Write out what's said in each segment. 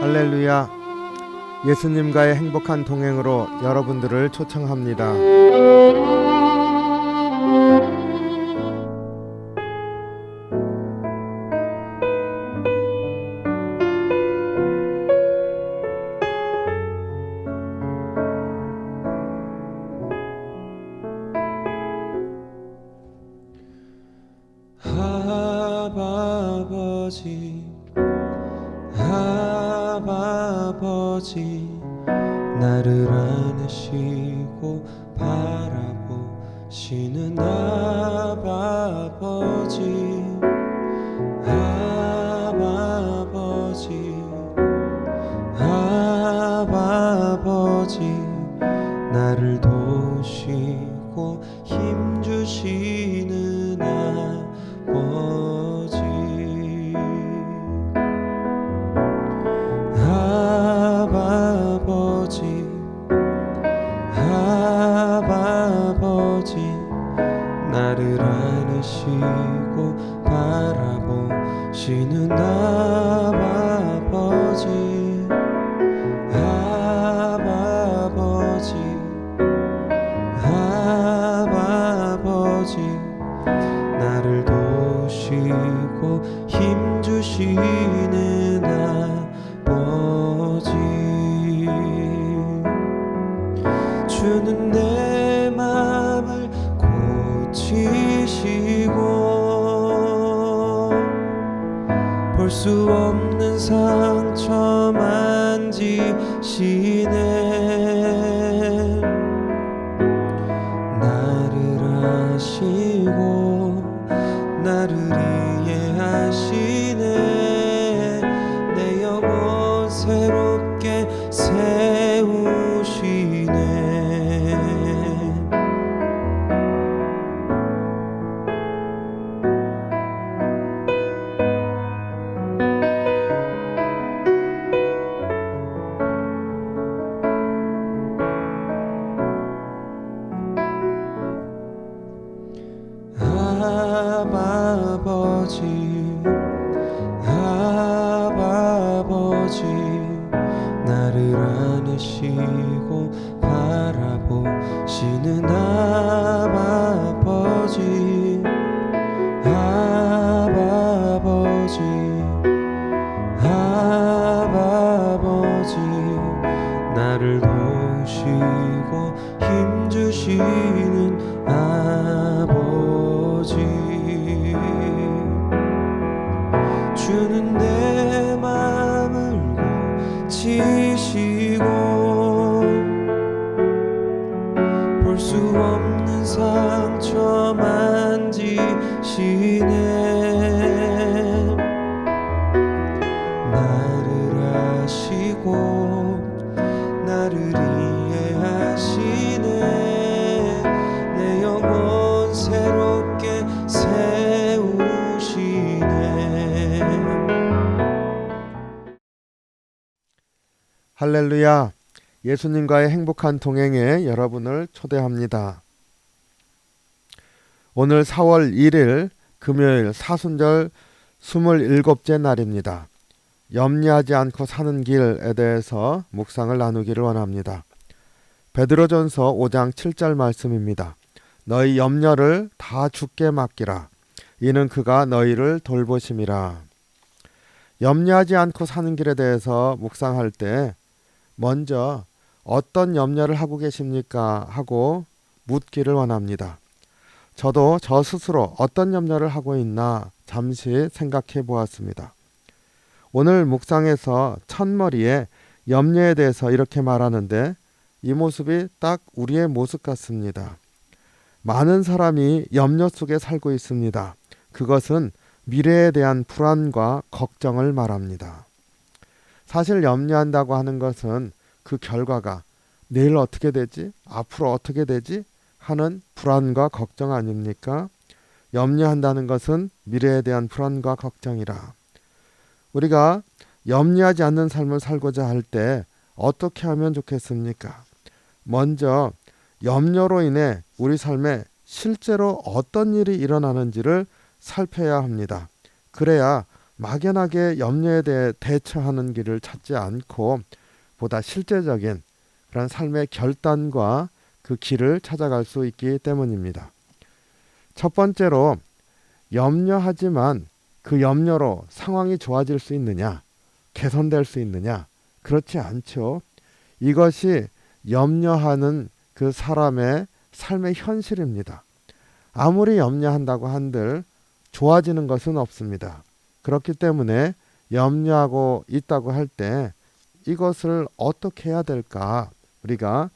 할렐루야. 예수님과의 행복한 동행으로 여러분들을 초청합니다. 아버지 나를 안으시고 바라보시는 아버지 나를 도우시고 힘주시는 아버지 나를 안으시고 바라보시는 아버지 나를 도우시고 힘주시는 아버지 주는 내 맘을 고치시고 볼 수 없는 상처 만지시네 나를 아시고 나를 이해하시네 내 영혼 새롭게 세우시네 아버지 나를 안으시고 바라보시는 아버지 나를 도우시고 힘주시는 아버지 주는 내 맘을 고치시고 볼 수 없는 상처 만지시네 나를 아시고 나를 이해하시네 내 영혼 새롭게 세우시네 할렐루야. 예수님과의 행복한 동행에 여러분을 초대합니다. 오늘 4월 1일 금요일 사순절 27째 날입니다. 염려하지 않고 사는 길에 대해서 묵상을 나누기를 원합니다. 베드로전서 5장 7절 말씀입니다. 너희 염려를 다 주께 맡기라. 이는 그가 너희를 돌보심이라. 염려하지 않고 사는 길에 대해서 묵상할 때 먼저 어떤 염려를 하고 계십니까? 하고 묻기를 원합니다. 저도 저 스스로 어떤 염려를 하고 있나 잠시 생각해 보았습니다. 오늘 묵상에서 첫머리에 염려에 대해서 이렇게 말하는데 이 모습이 딱 우리의 모습 같습니다. 많은 사람이 염려 속에 살고 있습니다. 그것은 미래에 대한 불안과 걱정을 말합니다. 사실 염려한다고 하는 것은 그 결과가 내일 어떻게 되지? 앞으로 어떻게 되지? 하는 불안과 걱정 아닙니까? 염려한다는 것은 미래에 대한 불안과 걱정이라. 우리가 염려하지 않는 삶을 살고자 할 때 어떻게 하면 좋겠습니까? 먼저 염려로 인해 우리 삶에 실제로 어떤 일이 일어나는지를 살펴야 합니다. 그래야 막연하게 염려에 대해 대처하는 길을 찾지 않고 보다 실제적인 그런 삶의 결단과 그 길을 찾아갈 수 있기 때문입니다. 첫 번째로 염려하지만 그 염려로 상황이 좋아질 수 있느냐, 개선될 수 있느냐? 그렇지 않죠. 이것이 염려하는 그 사람의 삶의 현실입니다. 아무리 염려한다고 한들 좋아지는 것은 없습니다. 그렇기 때문에 염려하고 있다고 할 때 이것을 어떻게 해야 될까? 우리가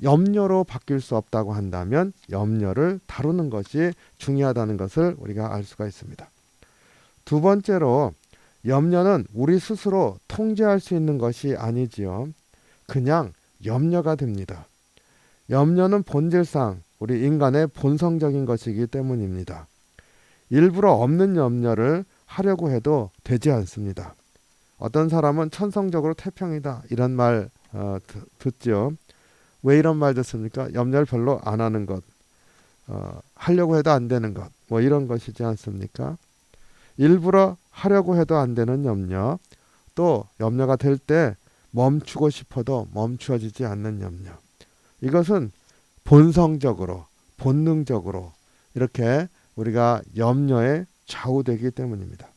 염려로 바뀔 수 없다고 한다면 염려를 다루는 것이 중요하다는 것을 우리가 알 수가 있습니다. 두 번째로 염려는 우리 스스로 통제할 수 있는 것이 아니지요. 그냥 염려가 됩니다. 염려는 본질상 우리 인간의 본성적인 것이기 때문입니다. 일부러 없는 염려를 하려고 해도 되지 않습니다. 어떤 사람은 천성적으로 태평이다 이런 말 듣죠. 왜 이런 말 듣습니까? 염려를 별로 안 하는 것, 하려고 해도 안 되는 것, 뭐 이런 것이지 않습니까? 일부러 하려고 해도 안 되는 염려, 또 염려가 될 때 멈추고 싶어도 멈추어지지 않는 염려. 이것은 본성적으로, 본능적으로 이렇게 우리가 염려에 좌우되기 때문입니다.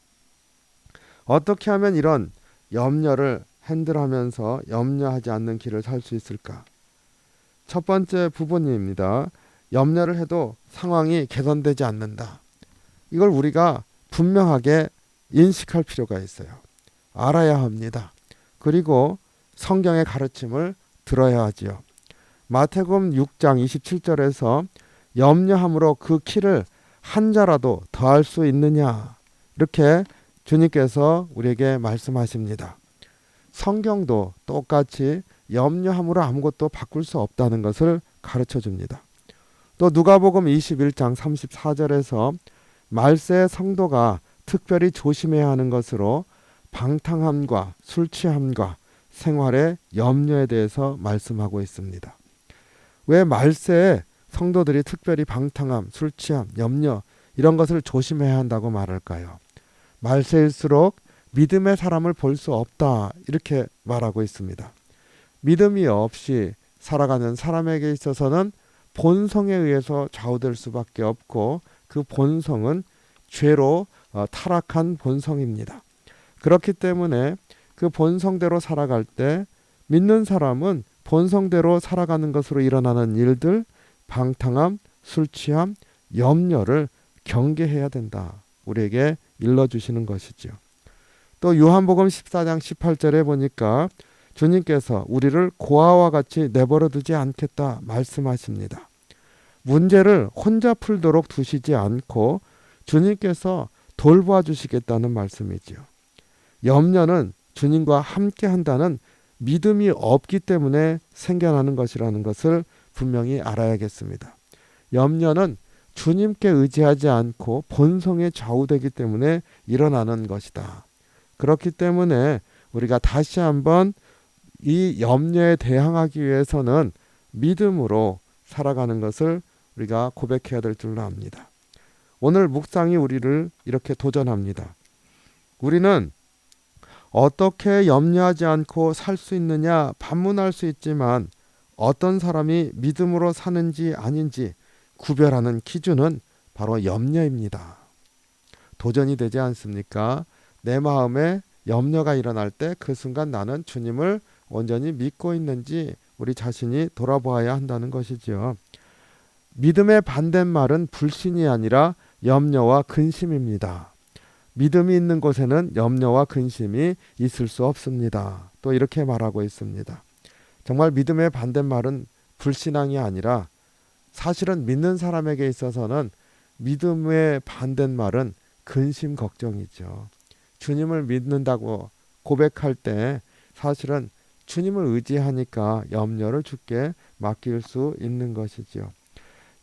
어떻게 하면 이런 염려를 핸들하면서 염려하지 않는 길을 살 수 있을까? 첫 번째 부분입니다. 염려를 해도 상황이 개선되지 않는다. 이걸 우리가 분명하게 인식할 필요가 있어요. 알아야 합니다. 그리고 성경의 가르침을 들어야 하지요. 마태복음 6장 27절에서 염려함으로 그 키를 한 자라도 더할 수 있느냐 이렇게 주님께서 우리에게 말씀하십니다. 성경도 똑같이 염려함으로 아무것도 바꿀 수 없다는 것을 가르쳐 줍니다. 또 누가복음 21장 34절에서 말세의 성도가 특별히 조심해야 하는 것으로 방탕함과 술 취함과 생활의 염려에 대해서 말씀하고 있습니다. 왜 말세에 성도들이 특별히 방탕함, 술 취함, 염려 이런 것을 조심해야 한다고 말할까요? 말세일수록 믿음의 사람을 볼 수 없다 이렇게 말하고 있습니다. 믿음이 없이 살아가는 사람에게 있어서는 본성에 의해서 좌우될 수밖에 없고 그 본성은 죄로 타락한 본성입니다. 그렇기 때문에 그 본성대로 살아갈 때 믿는 사람은 본성대로 살아가는 것으로 일어나는 일들, 방탕함, 술 취함, 염려를 경계해야 된다. 우리에게 일러주시는 것이죠. 또 요한복음 14장 18절에 보니까 주님께서 우리를 고아와 같이 내버려 두지 않겠다 말씀하십니다. 문제를 혼자 풀도록 두시지 않고 주님께서 돌보아 주시겠다는 말씀이지요. 염려는 주님과 함께 한다는 믿음이 없기 때문에 생겨나는 것이라는 것을 분명히 알아야겠습니다. 염려는 주님께 의지하지 않고 본성에 좌우되기 때문에 일어나는 것이다. 그렇기 때문에 우리가 다시 한번 이 염려에 대항하기 위해서는 믿음으로 살아가는 것을 우리가 고백해야 될 줄로 압니다. 오늘 묵상이 우리를 이렇게 도전합니다. 우리는 어떻게 염려하지 않고 살 수 있느냐 반문할 수 있지만 어떤 사람이 믿음으로 사는지 아닌지 구별하는 기준은 바로 염려입니다. 도전이 되지 않습니까? 내 마음에 염려가 일어날 때 그 순간 나는 주님을 온전히 믿고 있는지 우리 자신이 돌아보아야 한다는 것이죠. 믿음의 반대말은 불신이 아니라 염려와 근심입니다. 믿음이 있는 곳에는 염려와 근심이 있을 수 없습니다. 또 이렇게 말하고 있습니다. 정말 믿음의 반대말은 불신앙이 아니라 사실은 믿는 사람에게 있어서는 믿음의 반대말은 근심 걱정이죠. 주님을 믿는다고 고백할 때 사실은 주님을 의지하니까 염려를 주께 맡길 수 있는 것이지요.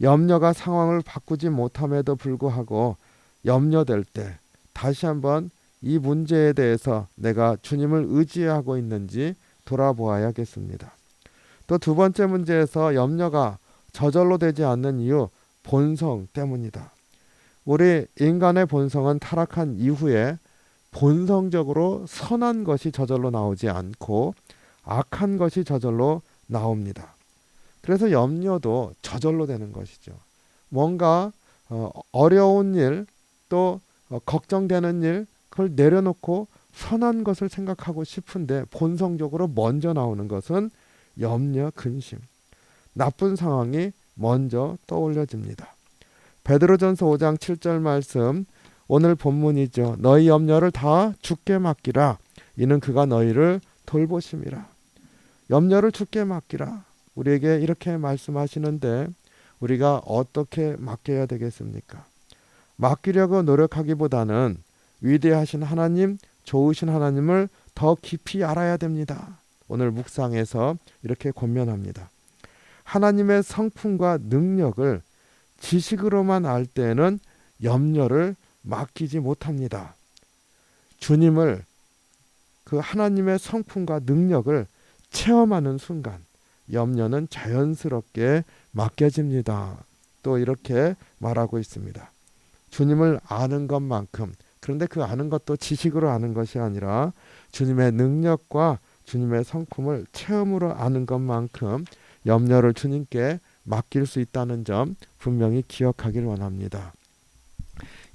염려가 상황을 바꾸지 못함에도 불구하고 염려될 때 다시 한번 이 문제에 대해서 내가 주님을 의지하고 있는지 돌아보아야겠습니다. 또 두 번째 문제에서 염려가 저절로 되지 않는 이유, 본성 때문이다. 우리 인간의 본성은 타락한 이후에 본성적으로 선한 것이 저절로 나오지 않고 악한 것이 저절로 나옵니다. 그래서 염려도 저절로 되는 것이죠. 뭔가 어려운 일, 또 걱정되는 일, 그걸 내려놓고 선한 것을 생각하고 싶은데 본성적으로 먼저 나오는 것은 염려, 근심, 나쁜 상황이 먼저 떠올려집니다. 베드로전서 5장 7절 말씀, 오늘 본문이죠. 너희 염려를 다 주께 맡기라. 이는 그가 너희를 돌보심이라. 염려를 주께 맡기라. 우리에게 이렇게 말씀하시는데 우리가 어떻게 맡겨야 되겠습니까? 맡기려고 노력하기보다는 위대하신 하나님, 좋으신 하나님을 더 깊이 알아야 됩니다. 오늘 묵상에서 이렇게 권면합니다. 하나님의 성품과 능력을 지식으로만 알 때는 염려를 맡기지 못합니다. 주님을, 그 하나님의 성품과 능력을 체험하는 순간 염려는 자연스럽게 맡겨집니다. 또 이렇게 말하고 있습니다. 주님을 아는 것만큼, 그런데 그 아는 것도 지식으로 아는 것이 아니라 주님의 능력과 주님의 성품을 체험으로 아는 것만큼 염려를 주님께 맡길 수 있다는 점 분명히 기억하길 원합니다.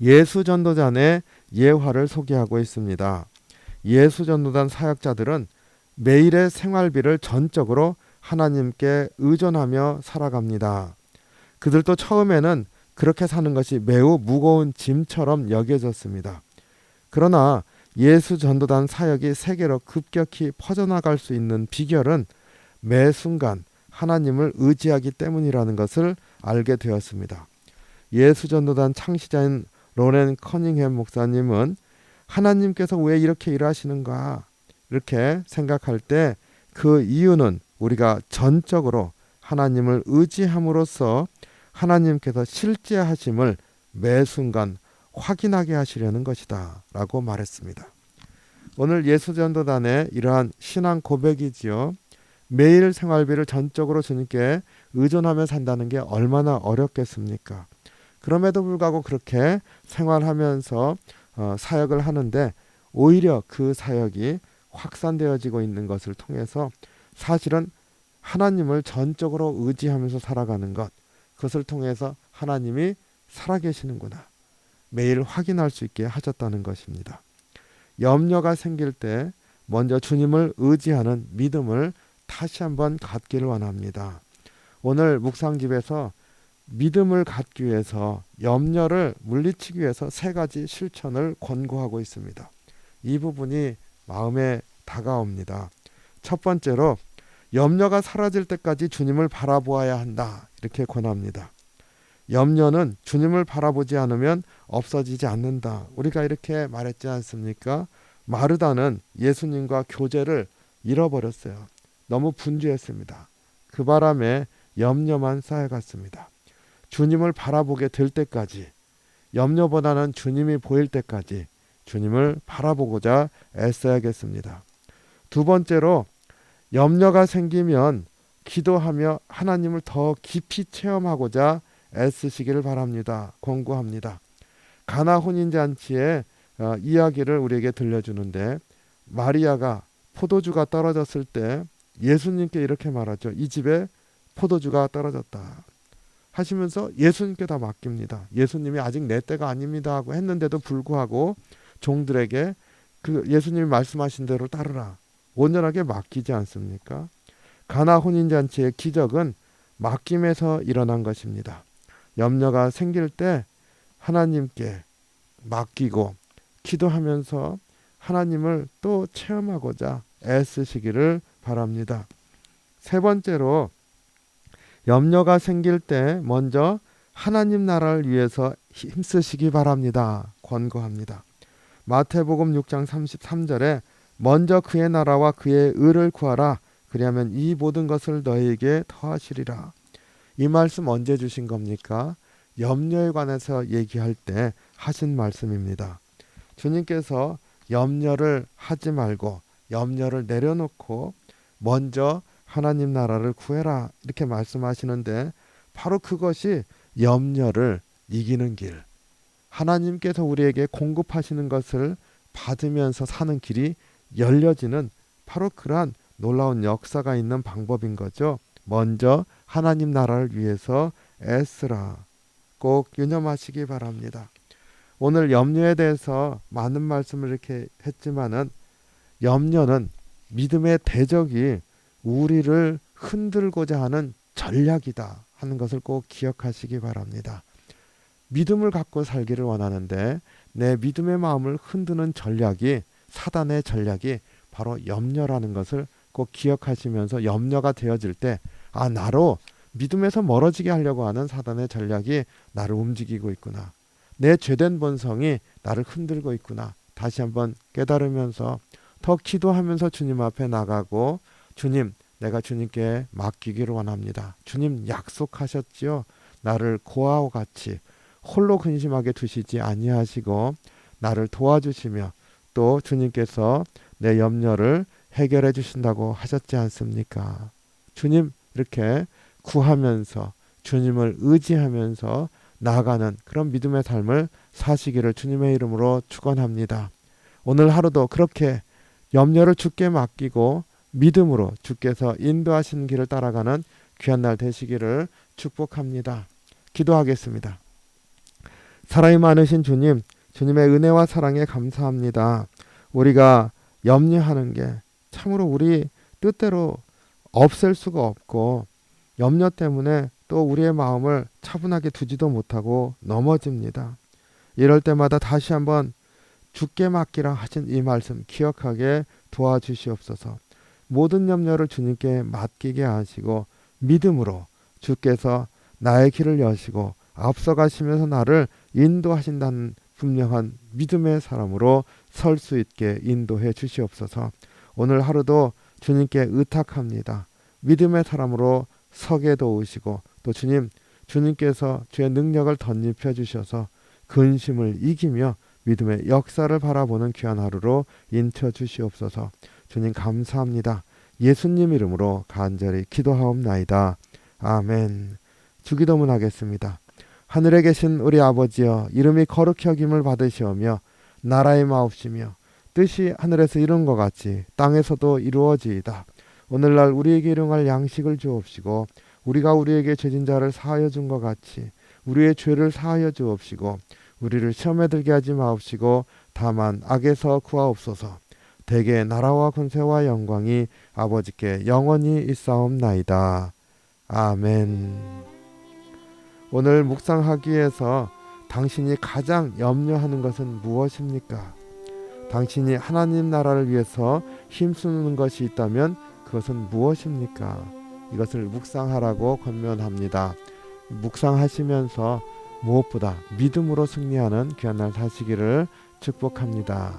예수전도단의 예화를 소개하고 있습니다. 예수전도단 사역자들은 매일의 생활비를 전적으로 하나님께 의존하며 살아갑니다. 그들도 처음에는 그렇게 사는 것이 매우 무거운 짐처럼 여겨졌습니다. 그러나 예수전도단 사역이 세계로 급격히 퍼져나갈 수 있는 비결은 매 순간 하나님을 의지하기 때문이라는 것을 알게 되었습니다. 예수전도단 창시자인 로렌 커닝햄 목사님은 하나님께서 왜 이렇게 일하시는가 이렇게 생각할 때 그 이유는 우리가 전적으로 하나님을 의지함으로써 하나님께서 실제하심을 매 순간 확인하게 하시려는 것이다 라고 말했습니다. 오늘 예수전도단의 이러한 신앙 고백이지요. 매일 생활비를 전적으로 주님께 의존하며 산다는 게 얼마나 어렵겠습니까? 그럼에도 불구하고 그렇게 생활하면서 사역을 하는데 오히려 그 사역이 확산되어지고 있는 것을 통해서 사실은 하나님을 전적으로 의지하면서 살아가는 것, 그것을 통해서 하나님이 살아계시는구나 매일 확인할 수 있게 하셨다는 것입니다. 염려가 생길 때 먼저 주님을 의지하는 믿음을 다시 한번 갖기를 원합니다. 오늘 묵상집에서 믿음을 갖기 위해서 염려를 물리치기 위해서 3가지 실천을 권고하고 있습니다. 이 부분이 마음에 다가옵니다. 첫 번째로 염려가 사라질 때까지 주님을 바라보아야 한다 이렇게 권합니다. 염려는 주님을 바라보지 않으면 없어지지 않는다. 우리가 이렇게 말했지 않습니까? 마르다는 예수님과 교제를 잃어버렸어요. 너무 분주했습니다. 그 바람에 염려만 쌓여갔습니다. 주님을 바라보게 될 때까지, 염려보다는 주님이 보일 때까지 주님을 바라보고자 애써야겠습니다. 두 번째로 염려가 생기면 기도하며 하나님을 더 깊이 체험하고자 애쓰시기를 바랍니다. 권고합니다. 가나 혼인잔치의 이야기를 우리에게 들려주는데 마리아가 포도주가 떨어졌을 때 예수님께 이렇게 말하죠. 이 집에 포도주가 떨어졌다 하시면서 예수님께 다 맡깁니다. 예수님이 아직 내 때가 아닙니다 하고 했는데도 불구하고 종들에게 그 예수님이 말씀하신 대로 따르라 온전하게 맡기지 않습니까? 가나 혼인잔치의 기적은 맡김에서 일어난 것입니다. 염려가 생길 때 하나님께 맡기고 기도하면서 하나님을 또 체험하고자 애쓰시기를 바랍니다. 세 번째로 염려가 생길 때 먼저 하나님 나라를 위해서 힘쓰시기 바랍니다. 권고합니다. 마태복음 6장 33절에 먼저 그의 나라와 그의 의를 구하라. 그리하면 이 모든 것을 너희에게 더하시리라. 이 말씀 언제 주신 겁니까? 염려에 관해서 얘기할 때 하신 말씀입니다. 주님께서 염려를 하지 말고 염려를 내려놓고 먼저 하나님 나라를 구해라 이렇게 말씀하시는데 바로 그것이 염려를 이기는 길, 하나님께서 우리에게 공급하시는 것을 받으면서 사는 길이 열려지는 바로 그러한 놀라운 역사가 있는 방법인 거죠. 먼저 하나님 나라를 위해서 애쓰라. 꼭 유념하시기 바랍니다. 오늘 염려에 대해서 많은 말씀을 이렇게 했지만은 염려는 믿음의 대적이 우리를 흔들고자 하는 전략이다 하는 것을 꼭 기억하시기 바랍니다. 믿음을 갖고 살기를 원하는데 내 믿음의 마음을 흔드는 전략이 사단의 전략이 바로 염려라는 것을 꼭 기억하시면서 염려가 되어질 때 나로 믿음에서 멀어지게 하려고 하는 사단의 전략이 나를 움직이고 있구나. 내 죄된 본성이 나를 흔들고 있구나. 다시 한번 깨달으면서 더 기도하면서 주님 앞에 나가고 주님 내가 주님께 맡기기를 원합니다. 주님 약속하셨지요. 나를 고아와 같이 홀로 근심하게 두시지 아니하시고 나를 도와주시며 또 주님께서 내 염려를 해결해 주신다고 하셨지 않습니까? 주님 이렇게 구하면서 주님을 의지하면서 나아가는 그런 믿음의 삶을 사시기를 주님의 이름으로 축원합니다. 오늘 하루도 그렇게 염려를 주께 맡기고 믿음으로 주께서 인도하시는 길을 따라가는 귀한 날 되시기를 축복합니다. 기도하겠습니다. 사랑이 많으신 주님, 주님의 은혜와 사랑에 감사합니다. 우리가 염려하는 게 참으로 우리 뜻대로 없앨 수가 없고 염려 때문에 또 우리의 마음을 차분하게 두지도 못하고 넘어집니다. 이럴 때마다 다시 한번 주께 맡기라 하신 이 말씀 기억하게 도와주시옵소서. 모든 염려를 주님께 맡기게 하시고 믿음으로 주께서 나의 길을 여시고 앞서가시면서 나를 인도하신다는 분명한 믿음의 사람으로 설 수 있게 인도해 주시옵소서. 오늘 하루도 주님께 의탁합니다. 믿음의 사람으로 서게 도우시고 또 주님께서 주의 능력을 덧입혀 주셔서 근심을 이기며 믿음의 역사를 바라보는 귀한 하루로 인쳐 주시옵소서. 주님 감사합니다. 예수님 이름으로 간절히 기도하옵나이다. 아멘. 주기도문 하겠습니다. 하늘에 계신 우리 아버지여, 이름이 거룩히 여김을 받으시오며 나라의 마옵시며 뜻이 하늘에서 이룬 것 같이 땅에서도 이루어지이다. 오늘날 우리에게 일용할 양식을 주옵시고 우리가 우리에게 죄진 자를 사하여 준 것 같이 우리의 죄를 사하여 주옵시고 우리를 시험에 들게 하지 마옵시고 다만 악에서 구하옵소서. 대개 나라와 권세와 영광이 아버지께 영원히 있사옵나이다. 아멘. 오늘 묵상하기 위해서 당신이 가장 염려하는 것은 무엇입니까? 당신이 하나님 나라를 위해서 힘쓰는 것이 있다면 그것은 무엇입니까? 이것을 묵상하라고 권면합니다. 묵상하시면서 무엇보다 믿음으로 승리하는 귀한 날 사시기를 축복합니다.